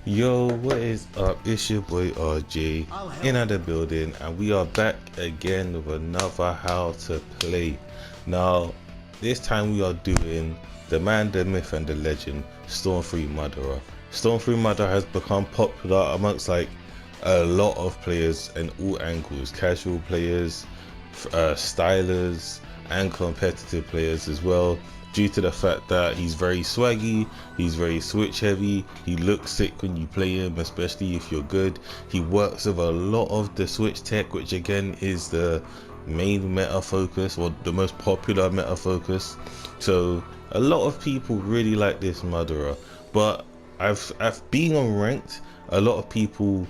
Yo, what is up? It's your boy RJ in the building, and we are back again with another how to play. Now, this time we are doing the man, the myth, and the legend, Storm 3 Madara. Storm 3 Madara has become popular amongst like a lot of players in all angles, casual players, stylers, and competitive players as well, due to the fact that he's very swaggy, he's very switch heavy, he looks sick when you play him, especially if you're good. He works with a lot of the switch tech, which again is the main meta focus, or the most popular meta focus. So a lot of people really like this Madara, but I've been on ranked, a lot of people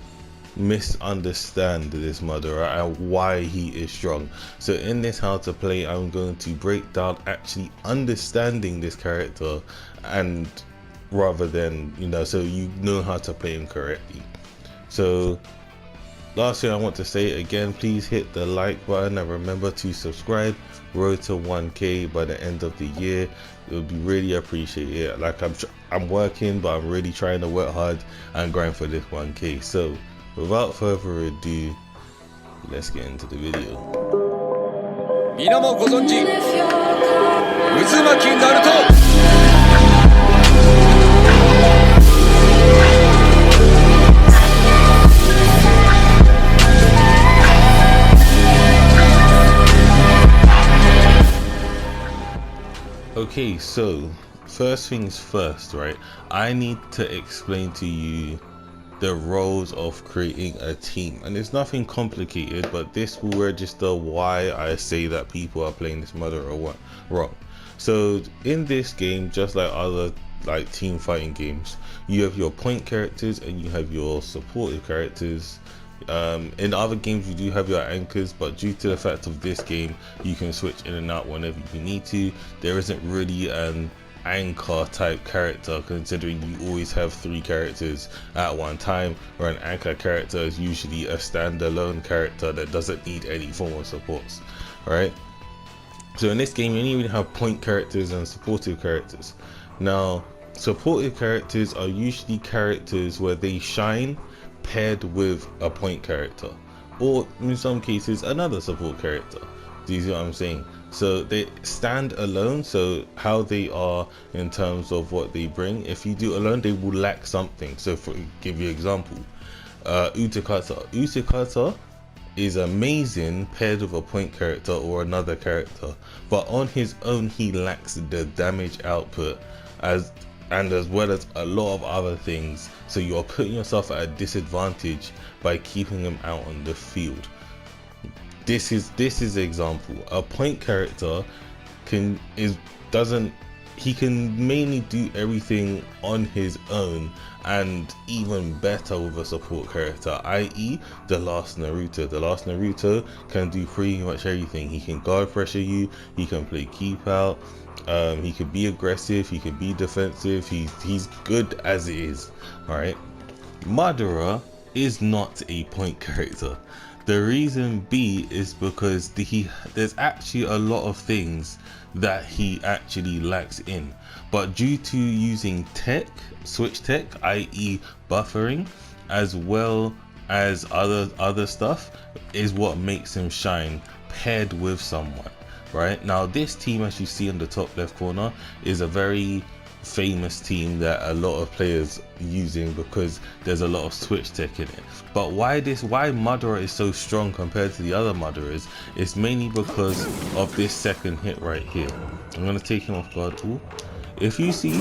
misunderstand this Madara and why he is strong. So in this how to play, I'm going to break down actually understanding this character, and rather than, you know, so you know how to play him correctly. So last thing I want to say again, please hit the like button and remember to subscribe. Road to 1k by the end of the year, it would be really appreciated. Like I'm working, but I'm really trying to work hard and grind for this 1k. So without further ado, let's get into the video. 皆もご存知、渦巻きナルト。 Okay, so first things first, right? I need to explain to you the roles of creating a team, and it's nothing complicated, but this will register why I say that people are playing this Madara wrong. So in this game, just like other like team fighting games, you have your point characters and you have your supportive characters. In other games you do have your anchors, but due to the fact of this game, you can switch in and out whenever you need to. There isn't really an anchor type character, considering you always have 3 characters at one time, or an anchor character is usually a standalone character that doesn't need any form of supports, right? So in this game you only even have point characters and supportive characters. Now supportive characters are usually characters where they shine paired with a point character, or in some cases another support character. Do you see what I'm saying? So they stand alone, so how they are in terms of what they bring, if you do alone, they will lack something. So for give you an example, Utakata is amazing paired with a point character or another character, but on his own he lacks the damage output as well as a lot of other things. So you are putting yourself at a disadvantage by keeping him out on the field. This is the example. A point character can mainly do everything on his own, and even better with a support character, i.e. the last Naruto. The last Naruto can do pretty much everything. He can guard pressure you, he can play keep out, he could be aggressive, he could be defensive, he's good as it is. Alright, Madara is not a point character. The reason B is because there's actually a lot of things that he actually lacks in, but due to using tech, switch tech, i.e. buffering, as well as other stuff, is what makes him shine paired with someone. Right now, this team, as you see in the top left corner, is a very famous team that a lot of players using because there's a lot of switch tech in it. But why Madara is so strong compared to the other Madaras is mainly because of this second hit right here. I'm gonna take him off guard. Ooh. If you see,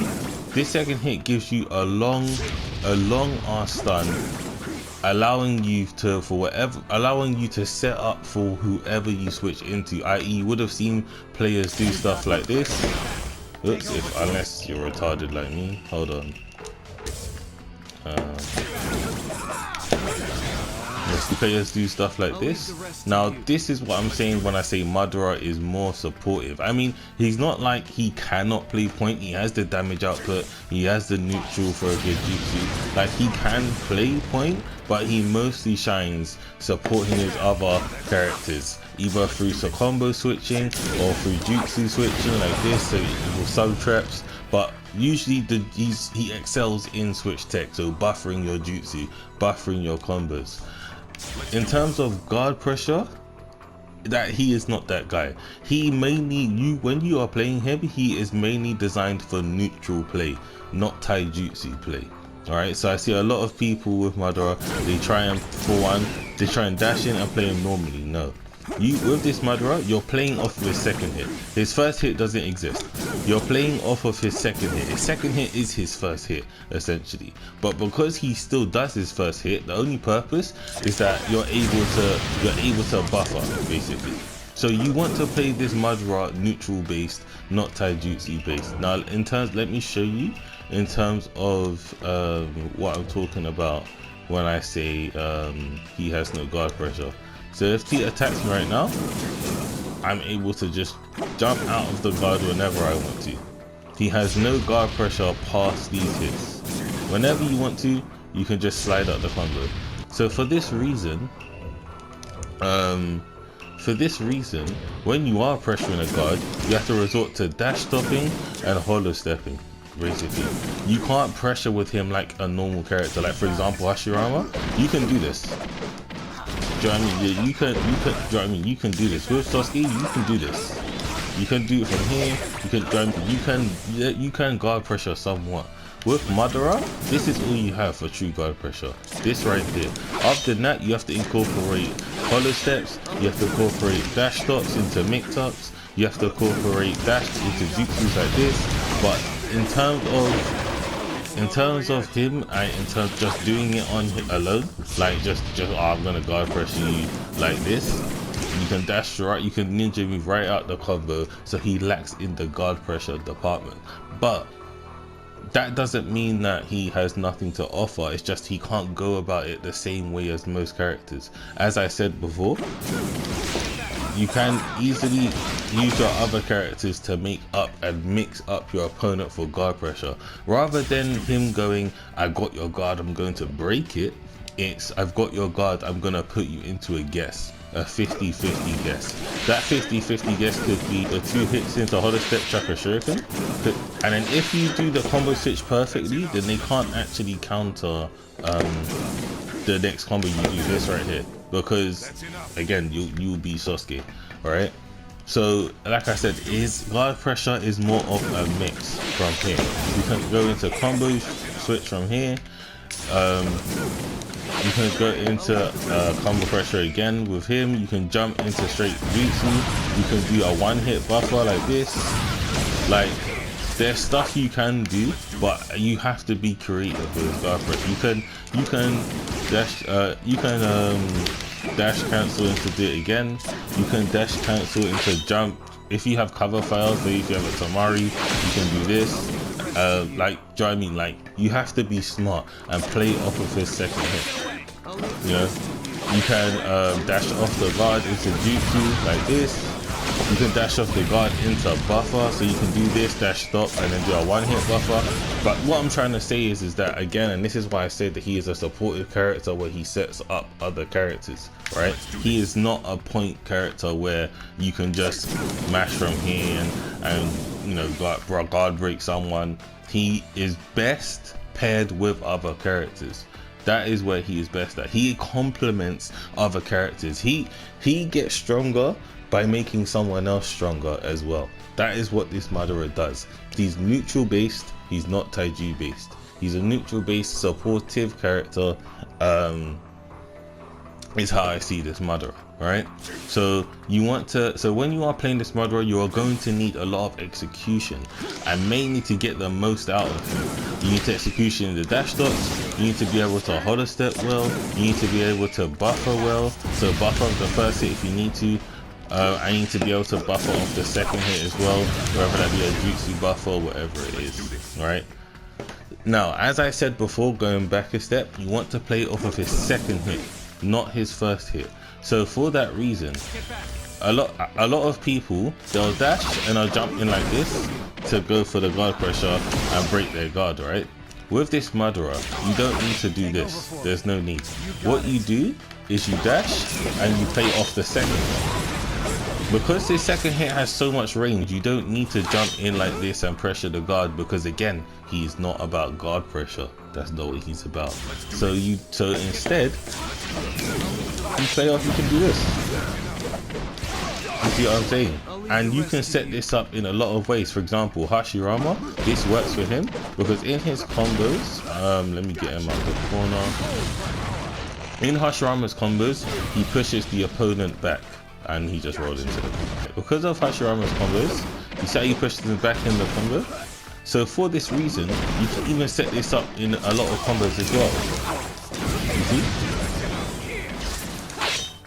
this second hit gives you a long ass stun, allowing you to set up for whoever you switch into, i.e. you would have seen players do stuff like this. Oops, unless you're retarded like me. Hold on. Most players do stuff like this. Now this is what I'm saying when I say Madara is more supportive. I mean, he's not like he cannot play point. He has the damage output, he has the neutral for a good jutsu. Like, he can play point, but he mostly shines supporting his other characters, either through combo switching or through jutsu switching like this, so with sub traps, but usually he excels in switch tech, so buffering your jutsu, buffering your combos. In terms of guard pressure, that he is not that guy. He mainly, when you are playing him, he is mainly designed for neutral play, not taijutsu play. Alright, so I see a lot of people with Madara, they try and, for one, they try and dash in and play him normally. No. With this Madara, you're playing off of his second hit. His first hit doesn't exist. You're playing off of his second hit. His second hit is his first hit, essentially. But because he still does his first hit, the only purpose is that you're able to buffer, basically. So you want to play this Madara neutral based, not taijutsu based. Now, in terms, let me show you in terms of what I'm talking about when I say he has no guard pressure. So if he attacks me right now, I'm able to just jump out of the guard whenever I want to. He has no guard pressure past these hits. Whenever you want to, you can just slide out the combo. So for this reason, when you are pressuring a guard, you have to resort to dash stopping and hollow stepping. Basically, you can't pressure with him like a normal character. Like for example, Hashirama, you can do this. Do you know what I mean? You can, do you know what I mean? You can do this with Sasuke. You can do this. You can do it from here. You can guard pressure somewhat. With Madara, this is all you have for true guard pressure. This right here. After that, you have to incorporate hollow steps. You have to incorporate dash stops into mix-ups. You have to incorporate dash into jutsus like this. But in terms of him, just doing it on alone, like just oh, I'm gonna guard pressure you like this. You can dash right, you can ninja move right out the combo, so he lacks in the guard pressure department. But that doesn't mean that he has nothing to offer. It's just he can't go about it the same way as most characters. As I said before, you can easily use your other characters to make up and mix up your opponent for guard pressure. Rather than him going, I got your guard, I'm going to break it. It's, I've got your guard, I'm going to put you into a guess. A 50-50 guess. That 50-50 guess could be the 2 hits into hollow step, chakra shuriken. And then if you do the combo switch perfectly, then they can't actually counter the next combo you do, this right here. Because again, you'll be Sasuke, right? So like I said, his guard pressure is more of a mix from here. You can go into combo switch from here. You can go into combo pressure again with him. You can jump into straight jutsu. You can do a one-hit buffer like this. Like, there's stuff you can do, but you have to be creative with guard pressure. You can dash cancel into do it again. You can dash cancel into jump. If you have cover files, so if you have a Tamari, you can do this. Like, do you know what I mean? Like, you have to be smart and play off of his second hit. You know, you can dash off the guard into jutsu like this. You can dash off the guard into buffer, so you can do this, dash stop, and then do a one-hit buffer. But what I'm trying to say is that, again, and this is why I said that he is a supportive character where he sets up other characters, right? He is not a point character where you can just mash from here and you know, guard break someone. He is best paired with other characters. That is where he is best at. He complements other characters. He gets stronger by making someone else stronger as well. That is what this Madara does. He's neutral based, he's not taiju based. He's a neutral based supportive character. Is how I see this Madara, right? So when you are playing this Madara, you are going to need a lot of execution, and mainly to get the most out of him. You need to execution the dash dots, you need to be able to hollow step well, you need to be able to buffer well, so buffer off the first hit if you need to. I need to be able to buffer off the second hit as well, whether that be a jutsu buffer or whatever it is, right? Now, as I said before, going back a step, you want to play off of his second hit, not his first hit. So for that reason, a lot of people, they'll dash and they'll jump in like this to go for the guard pressure and break their guard, right? With this Madara, you don't need to do this. There's no need. What you do is you dash and you play off the second one. Because this second hit has so much range, you don't need to jump in like this and pressure the guard, because again, he's not about guard pressure. That's not what he's about. So instead, you play off, you can do this. You see what I'm saying? And you can set this up in a lot of ways. For example, Hashirama, this works for him because in his combos, let me get him out the corner. In Hashirama's combos, he pushes the opponent back and he just rolled into the combo. Because of Hashirama's combos, you see how he pushes them back in the combo? So for this reason, you can even set this up in a lot of combos as well. You see?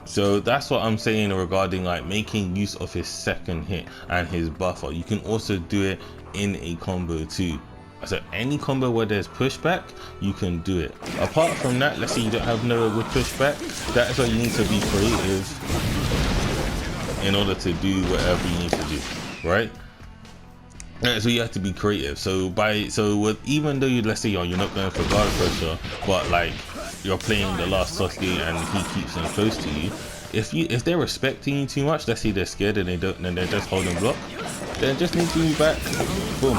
So that's what I'm saying regarding like making use of his second hit and his buffer. You can also do it in a combo too. So any combo where there's pushback, you can do it. Apart from that, let's say you don't have nowhere with pushback, that's why you need to be creative in order to do whatever you need to do, right? So you have to be creative. So even though let's say you're not going for guard pressure, but like you're playing the last Sasuke and he keeps them close to you, if they're respecting you too much, let's say they're scared and they're just holding block, then just need to move back, boom.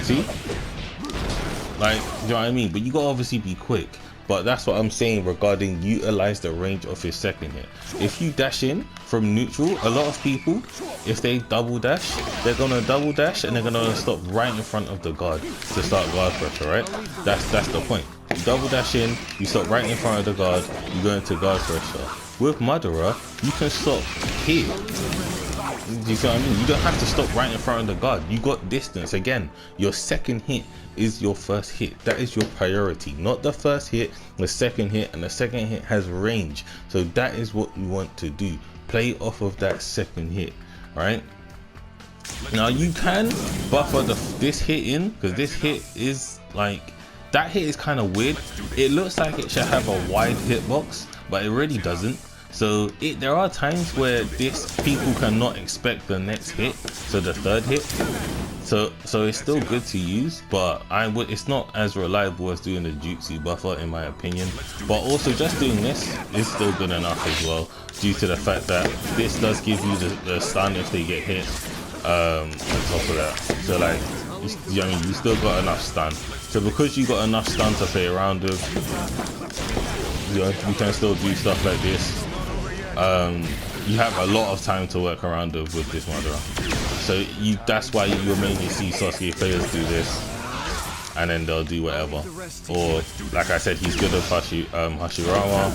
See? Like, you know what I mean? But you gotta obviously be quick. But that's what I'm saying regarding utilize the range of his second hit. If you dash in from neutral, a lot of people, if they double dash, they're gonna double dash and they're gonna stop right in front of the guard to start guard pressure, right? That's the point. You double dash in, you stop right in front of the guard, you go into guard pressure. With Madara, you can stop here. You see what I mean? You don't have to stop right in front of the guard. You got distance. Again, your second hit is your first hit. That is your priority, not the first hit, the second hit, and the second hit has range. So that is what you want to do. Play off of that second hit, right? Now you can buffer this hit in, because this hit is like, that hit is kind of weird. It looks like it should have a wide hitbox, but it really doesn't. So there are times where people cannot expect the next hit, so the third hit. So it's still good to use, but it's not as reliable as doing the jutsu buffer in my opinion. But also just doing this is still good enough as well, due to the fact that this does give you the stun if they get hit. On top of that, so like, you know what I mean, you still got enough stun. So because you got enough stun to play around with, you can still do stuff like this. You have a lot of time to work around with this Madara. So that's why you mainly see Sasuke players do this, and then they'll do whatever. Or like I said, he's good at Hashirama.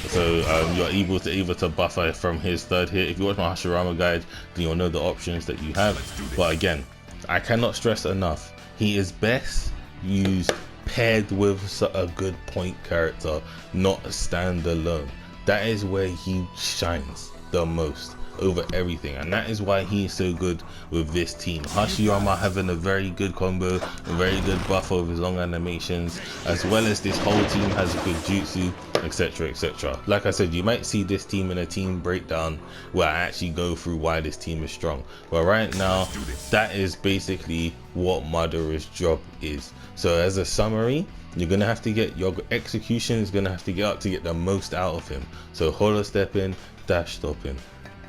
So you're able to buffer from his third hit. If you watch my Hashirama guide, then you'll know the options that you have. But again, I cannot stress enough, he is best used paired with a good point character, not a standalone. That is where he shines the most over everything, and that is why he is so good with this team. Hashirama having a very good combo, a very good buffer with his long animations, as well as this whole team has a good jutsu, etc, etc. Like I said, you might see this team in a team breakdown where I actually go through why this team is strong, but right now that is basically what Madara's job is. So as a summary, you're gonna have to get your execution is gonna have to get up to get the most out of him. So holo stepping, dash stopping,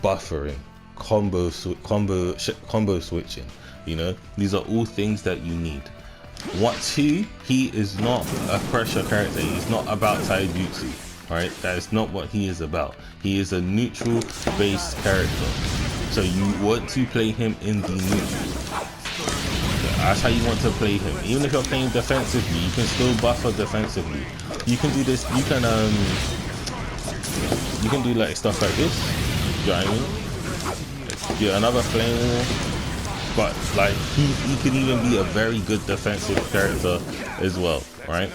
buffering, combo switching. You know, these are all things that you need. He is not a pressure character. He's not about taijutsu, right? That is not what he is about. He is a neutral based character. So you want to play him in the neutral. That's how you want to play him. Even if you're playing defensively, you can still buffer defensively. You can do this. You can do like stuff like this. You know what I mean? Do another flame, but like he can even be a very good defensive character as well, right?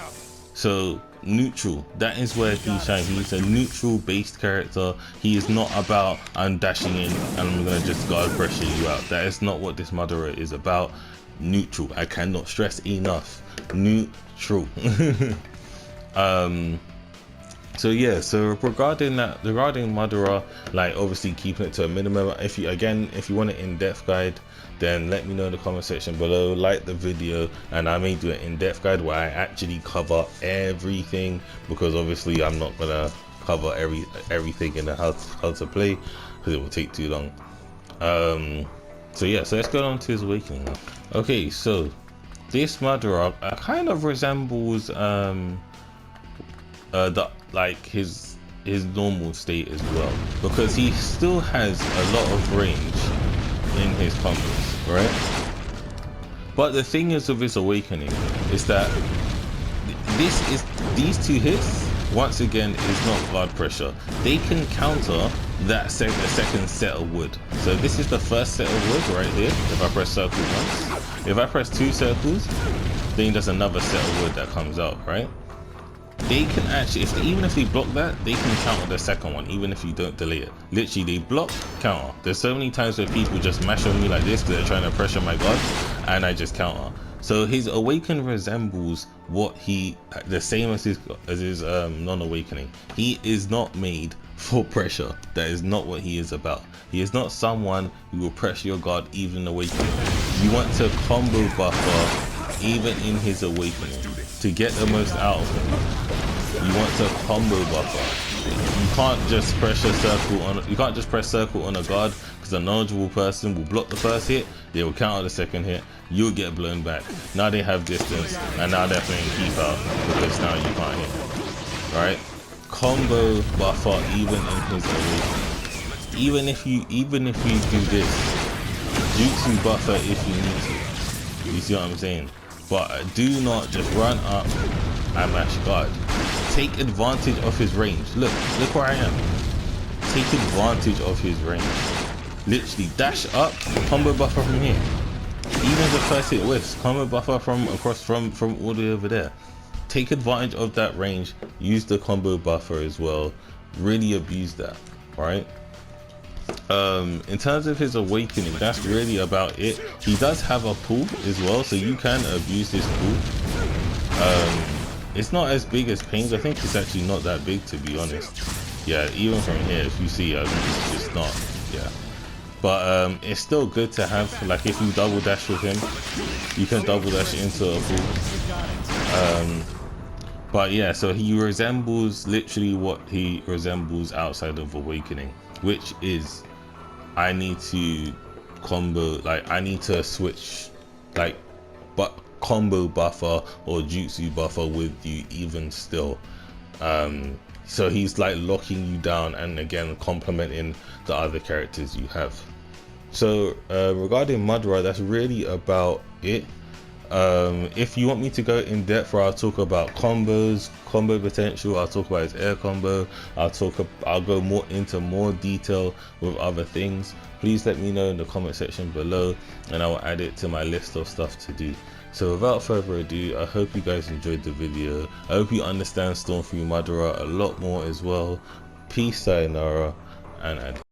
So neutral, that is where he shines. He's a neutral based character. He is not about I'm dashing in and I'm gonna just guard pressure you out. That is not what this Madara is about. Neutral. I cannot stress enough. Neutral. So yeah, so regarding Madara, like obviously keeping it to a minimum. If you want an in-depth guide, then let me know in the comment section below. Like the video, and I may do an in-depth guide where I actually cover everything, because obviously I'm not gonna cover everything in the how to play, because it will take too long. So yeah, so let's go on to his awakening now. Okay, so this Madara kind of resembles his normal state as well, because he still has a lot of range in his combos, right? But the thing is with his awakening is that these two hits once again is not blood pressure. They can counter that the second set of wood. So this is the first set of wood right here. If I press circle once, if I press 2 circles, then there's another set of wood that comes out, right? They can actually, even if they block that, they can counter the second one, even if you don't delay it. Literally, they block, counter. There's so many times where people just mash on me like this because they're trying to pressure my god, and I just counter. So his awaken resembles what the same as his non-awakening. He is not made for pressure. That is not what he is about. He is not someone who will pressure your god even in awakening. You want to combo buffer even in his awakening to get the most out of him. You want to combo buffer. You can't just pressure circle on. You can't just press circle on a guard, because a knowledgeable person will block the first hit. They will counter the second hit. You'll get blown back. Now they have distance, and now they're playing keep out because now you can't hit. Right? Combo buffer even in his awakening. Even if you do this, jutsu buffer if you need to. You see what I'm saying? But do not just run up and mash guard. Take advantage of his range. Look where I am. Take advantage of his range. Literally dash up, combo buffer from here. Even the first hit whiffs, combo buffer from across from all the way over there. Take advantage of that range. Use the combo buffer as well. Really abuse that, right? In terms of his awakening, that's really about it. He does have a pool as well, so you can abuse this pool. It's not as big as Pain's. I think it's actually not that big, to be honest. Yeah, even from here, if you see, I think it's just not. Yeah, but it's still good to have. Like if you double dash with him, you can double dash into a pool. But yeah, so he resembles literally what he resembles outside of awakening, which is I need to combo, like I need to switch, like, but combo buffer or jutsu buffer with you even still. So he's like locking you down and again complementing the other characters you have. So regarding Madara, that's really about it. If you want me to go in depth, where I'll talk about combos, combo potential, I'll talk about his air combo, I'll go more into more detail with other things, please let me know in the comment section below and I will add it to my list of stuff to do. So without further ado, I hope you guys enjoyed the video. I hope you understand Storm 3 Madara a lot more as well. Peace, sayonara, and adios.